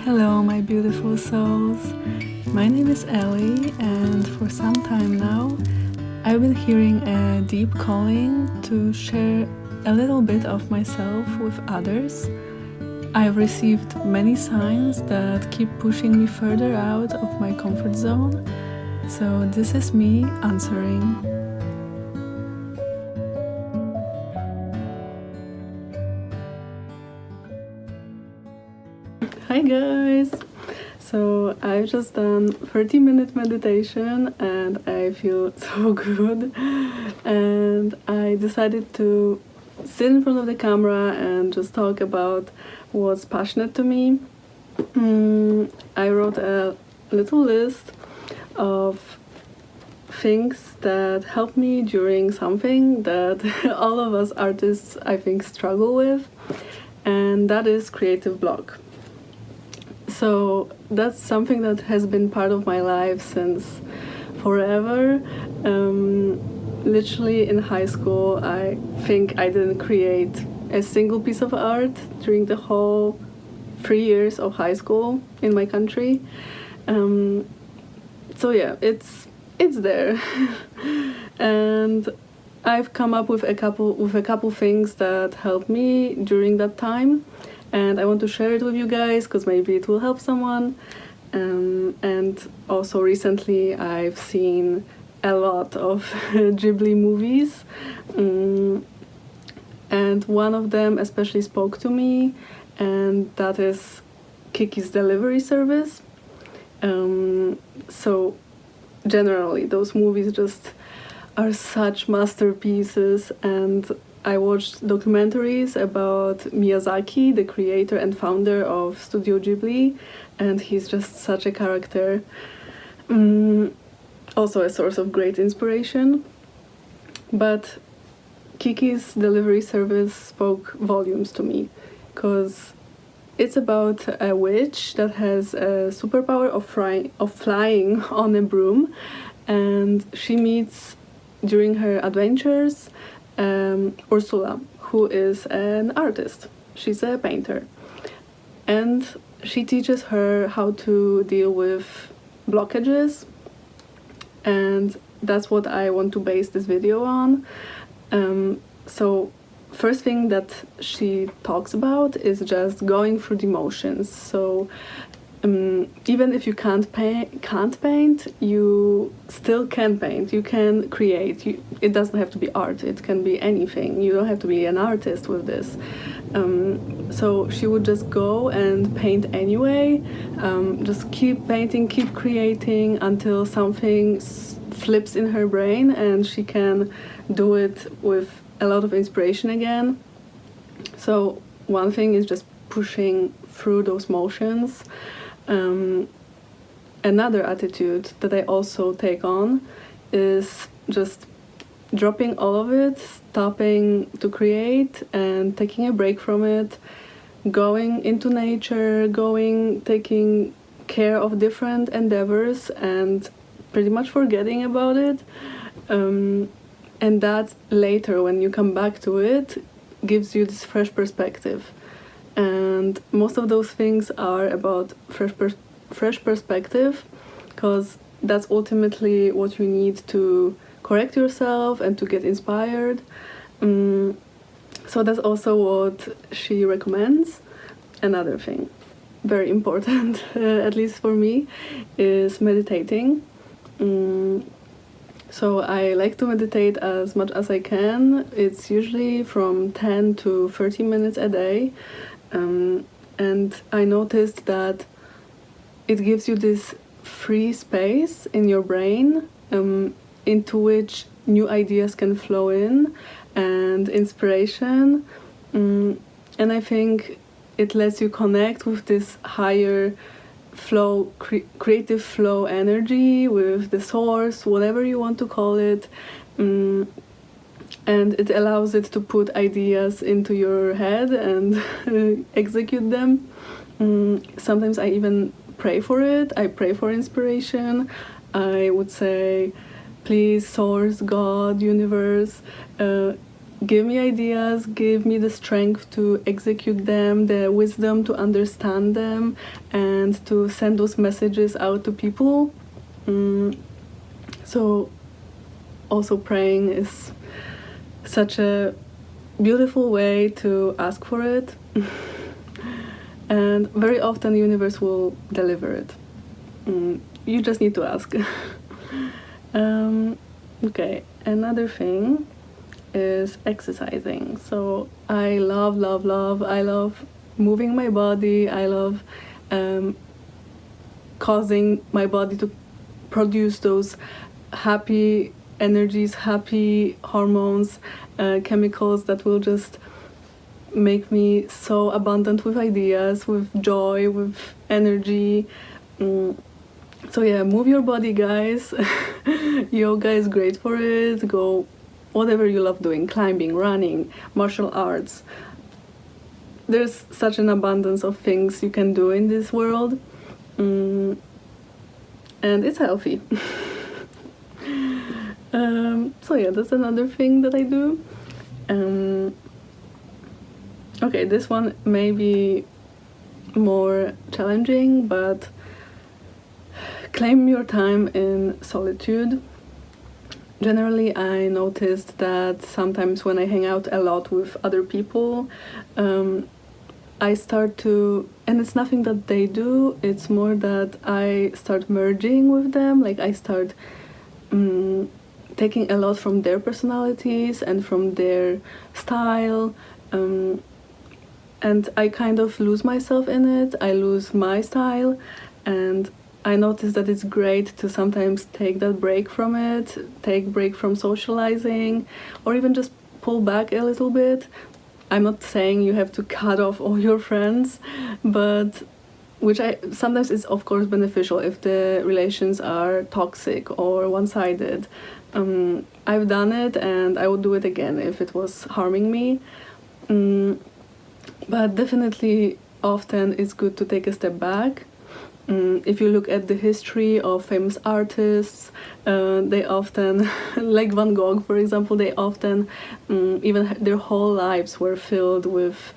Hello, my beautiful souls. My name is Ellie, and for some time now, I've been hearing a deep calling to share a little bit of myself with others. I've received many signs that keep pushing me further out of my comfort zone, so this is me answering. Hi guys! So I've just done 30-minute meditation and I feel so good, and I decided to sit in front of the camera and just talk about what's passionate to me. I wrote a little list of things that helped me during something that all of us artists, I think, struggle with, and that is creative block. So that's something that has been part of my life since forever. Literally in high school, I think I didn't create a single piece of art during the whole 3 years of high school in my country. So yeah, it's there. And I've come up with a couple things that helped me during that time, and I want to share it with you guys because maybe it will help someone. And also recently I've seen a lot of Ghibli movies, and one of them especially spoke to me, and that is Kiki's Delivery Service. So generally those movies just are such masterpieces, and I watched documentaries about Miyazaki, the creator and founder of Studio Ghibli, and he's just such a character. Also a source of great inspiration. But Kiki's Delivery Service spoke volumes to me, because it's about a witch that has a superpower of flying on a broom, and she meets during her adventures Ursula, who is an artist. She's a painter, and she teaches her how to deal with blockages, and that's what I want to base this video on. So first thing that she talks about is just going through the motions. So even if you can't paint, you still can paint. You can create. It doesn't have to be art. It can be anything. You don't have to be an artist with this. So she would just go and paint anyway. Just keep painting, keep creating until something flips in her brain, and she can do it with a lot of inspiration again. So one thing is just pushing through those motions. Another attitude that I also take on is just dropping all of it, stopping to create and taking a break from it, going into nature, taking care of different endeavors and pretty much forgetting about it. And that later, when you come back to it, gives you this fresh perspective. And most of those things are about fresh perspective, because that's ultimately what you need to correct yourself and to get inspired. So that's also what she recommends. Another thing, very important, at least for me, is meditating. So I like to meditate as much as I can. It's usually from 10 to 30 minutes a day. And I noticed that it gives you this free space in your brain, into which new ideas can flow in, and inspiration. And I think it lets you connect with this higher flow, creative flow energy, with the source, whatever you want to call it. And it allows it to put ideas into your head and execute them. Sometimes I even pray for it. I pray for inspiration. I would say, please, source, God, universe, give me ideas, give me the strength to execute them, the wisdom to understand them, and to send those messages out to people. So also praying is such a beautiful way to ask for it. And very often the universe will deliver it. You just need to ask. Okay, another thing is exercising. So I love moving my body. I love causing my body to produce those happy energies, happy hormones, chemicals that will just make me so abundant with ideas, with joy, with energy. So yeah, move your body, guys. Yoga is great for it. Go whatever you love doing, climbing, running, martial arts. There's such an abundance of things you can do in this world. And it's healthy. So yeah, that's another thing that I do. Okay, this one may be more challenging, but claim your time in solitude. Generally, I noticed that sometimes when I hang out a lot with other people, I start to, and it's nothing that they do, it's more that I start merging with them. Like I start taking a lot from their personalities and from their style, and I kind of lose myself in it. I lose my style, and I noticed that it's great to sometimes take that break from it, take break from socializing, or even just pull back a little bit. I'm not saying you have to cut off all your friends, but which I sometimes is of course beneficial if the relations are toxic or one-sided. I've done it and I would do it again if it was harming me. But definitely often it's good to take a step back. If you look at the history of famous artists, they often, like Van Gogh for example, they often, even their whole lives were filled with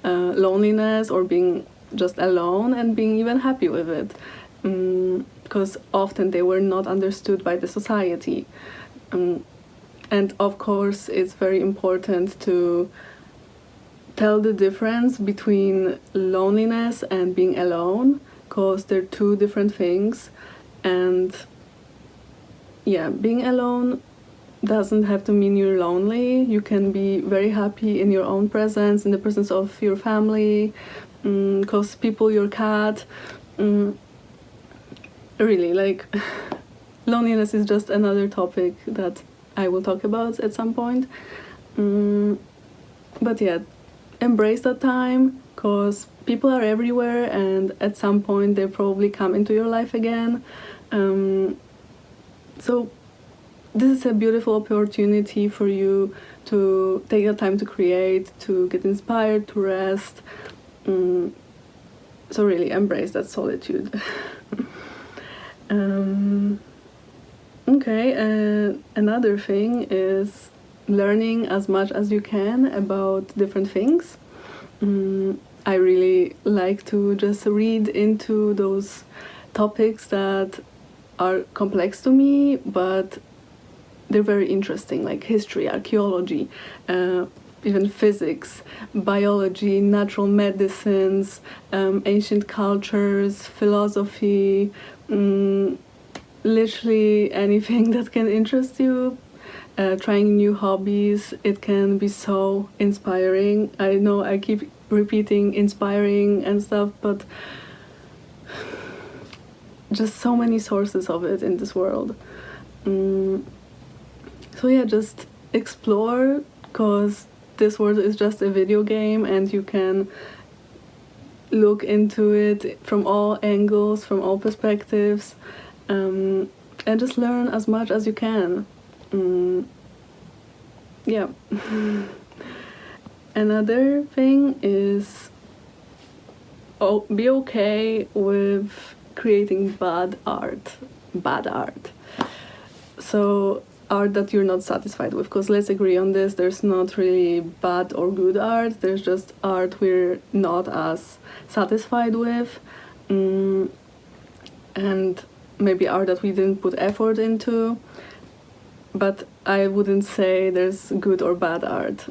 loneliness or being just alone and being even happy with it. Because often they were not understood by the society. And of course it's very important to tell the difference between loneliness and being alone, because they're two different things. And yeah, being alone doesn't have to mean you're lonely. You can be very happy in your own presence, in the presence of your family, because people, your cat, really, like, loneliness is just another topic that I will talk about at some point. But yeah, embrace that time, because people are everywhere and at some point they probably come into your life again. So this is a beautiful opportunity for you to take the time to create, to get inspired, to rest. So really embrace that solitude. Okay, another thing is learning as much as you can about different things. I really like to just read into those topics that are complex to me, but they're very interesting, like history, archaeology, even physics, biology, natural medicines, ancient cultures, philosophy, literally anything that can interest you. Trying new hobbies, it can be so inspiring. I know I keep repeating inspiring and stuff, but just so many sources of it in this world. So yeah, just explore, because this world is just a video game and you can look into it from all angles, from all perspectives, and just learn as much as you can. Yeah. Another thing is be okay with creating bad art. So art that you're not satisfied with, because let's agree on this, there's not really bad or good art, there's just art we're not as satisfied with, and maybe art that we didn't put effort into. But I wouldn't say there's good or bad art.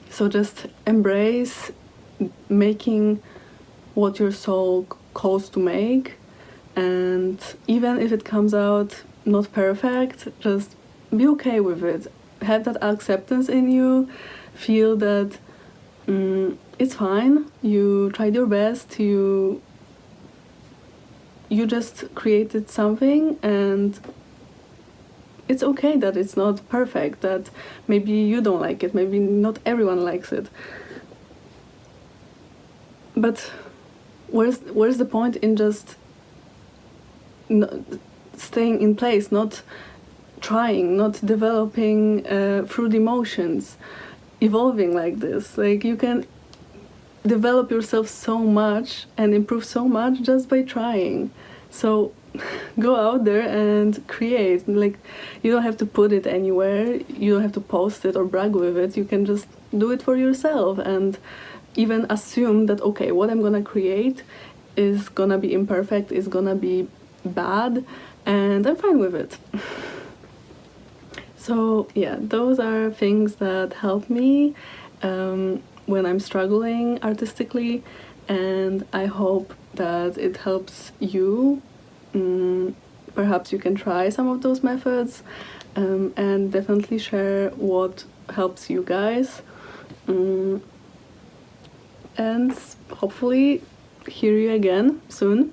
So just embrace making what your soul calls to make, and even if it comes out not perfect, just be okay with it. Have that acceptance in you, feel that it's fine, you tried your best, you just created something, and it's okay that it's not perfect, that maybe you don't like it, maybe not everyone likes it. But where's the point in just staying in place, not trying, not developing through the emotions, evolving like this? Like, you can develop yourself so much and improve so much just by trying. So go out there and create. Like, you don't have to put it anywhere, you don't have to post it or brag with it, you can just do it for yourself, and even assume that, okay, what I'm gonna create is gonna be imperfect, is gonna be bad, and I'm fine with it. So yeah, those are things that help me when I'm struggling artistically, and I hope that it helps you. Perhaps you can try some of those methods, and definitely share what helps you guys, and hopefully hear you again soon.